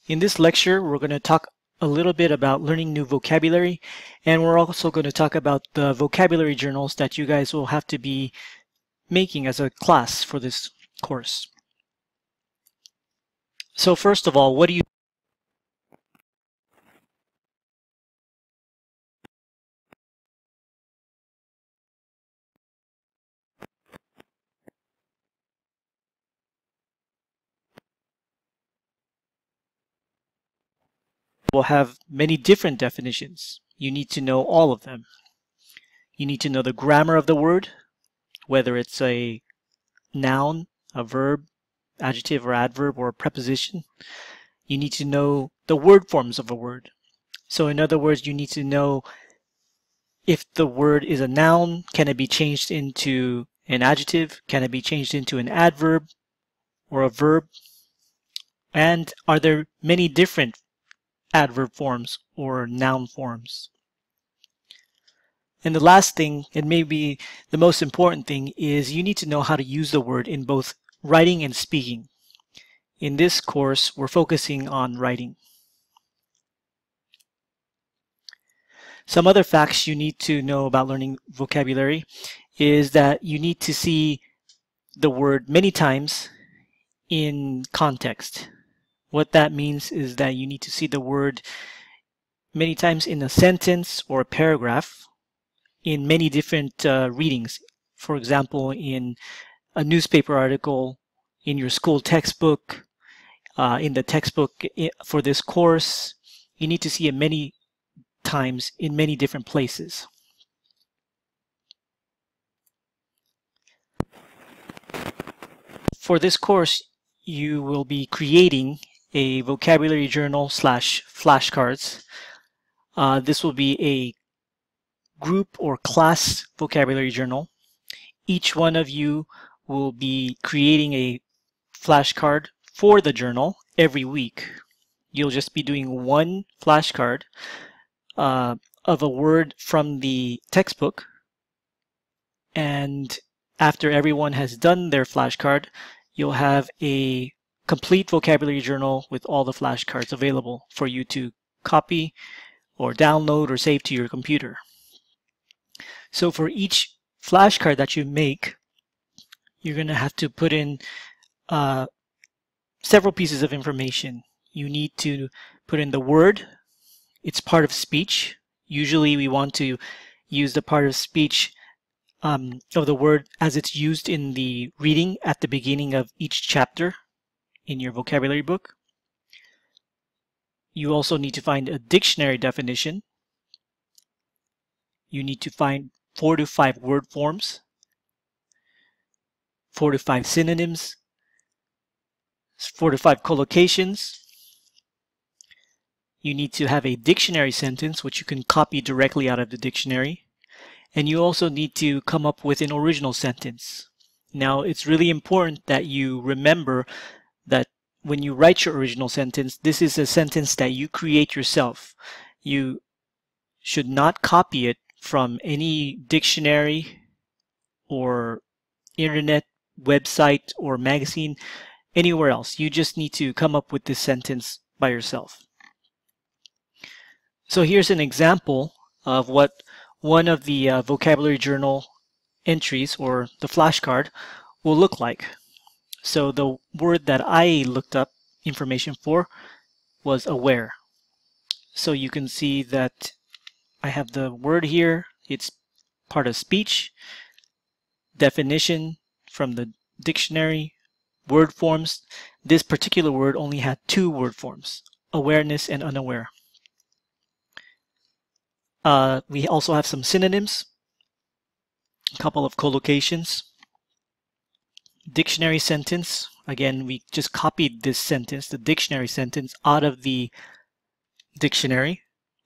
In this lecture, we're going to talk a little bit about learning new vocabulary, and we're also going to talk about the vocabulary journals that you guys will have to be making as a class for this course. So first of all, what do you will have many different definitions. You need to know all of them. You need to know the grammar of the word, whether it's a noun, a verb, adjective or adverb, or a preposition. You need to know the word forms of a word. So in other words, you need to know if the word is a noun, can it be changed into an adjective? Can it be changed into an adverb or a verb? And are there many different adverb forms or noun forms? And the last thing, and maybe the most important thing, is you need to know how to use the word in both writing and speaking. In this course, we're focusing on writing. Some other facts you need to know about learning vocabulary is that you need to see the word many times in context. What that means is that you need to see the word many times in a sentence or a paragraph in many different readings. For example, in a newspaper article, in your school textbook, in the textbook for this course. You need to see it many times in many different places. For this course, you will be creating a vocabulary journal / flashcards. This will be a group or class vocabulary journal. Each one of you will be creating a flashcard for the journal every week. You'll just be doing one flashcard of a word from the textbook, and after everyone has done their flashcard, you'll have a complete vocabulary journal with all the flashcards available for you to copy or download or save to your computer. So for each flashcard that you make, you're going to have to put in several pieces of information. You need to put in the word. It's part of speech. Usually we want to use the part of speech of the word as it's used in the reading at the beginning of each chapter in your vocabulary book. You also need to find a dictionary definition. You need to find 4 to 5 word forms, 4 to 5 synonyms, 4 to 5 collocations. You need to have a dictionary sentence, which you can copy directly out of the dictionary. And you also need to come up with an original sentence. Now, it's really important that you remember that when you write your original sentence, this is a sentence that you create yourself. You should not copy it from any dictionary or internet website or magazine, anywhere else. You just need to come up with this sentence by yourself. So here's an example of what one of the vocabulary journal entries or the flashcard will look like. So the word that I looked up information for was aware. So you can see that I have the word here. It's part of speech, definition from the dictionary, word forms. This particular word only had 2 word forms, awareness and unaware. We also have some synonyms, a couple of collocations, dictionary sentence. Again, we just copied this sentence, the dictionary sentence, out of the dictionary.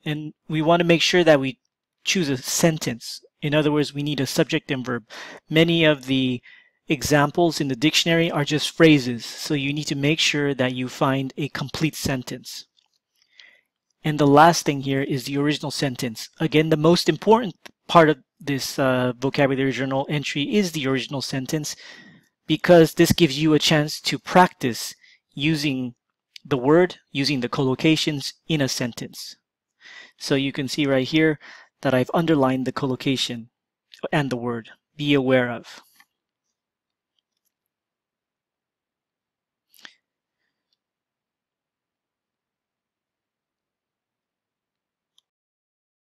And we want to make sure that we choose a sentence. In other words, we need a subject and verb. Many of the examples in the dictionary are just phrases, so you need to make sure that you find a complete sentence. And the last thing here is the original sentence. Again, the most important part of this vocabulary journal entry is the original sentence, because this gives you a chance to practice using the word using the collocations in a sentence. So you can see right here that I've underlined the collocation and the word, be aware of.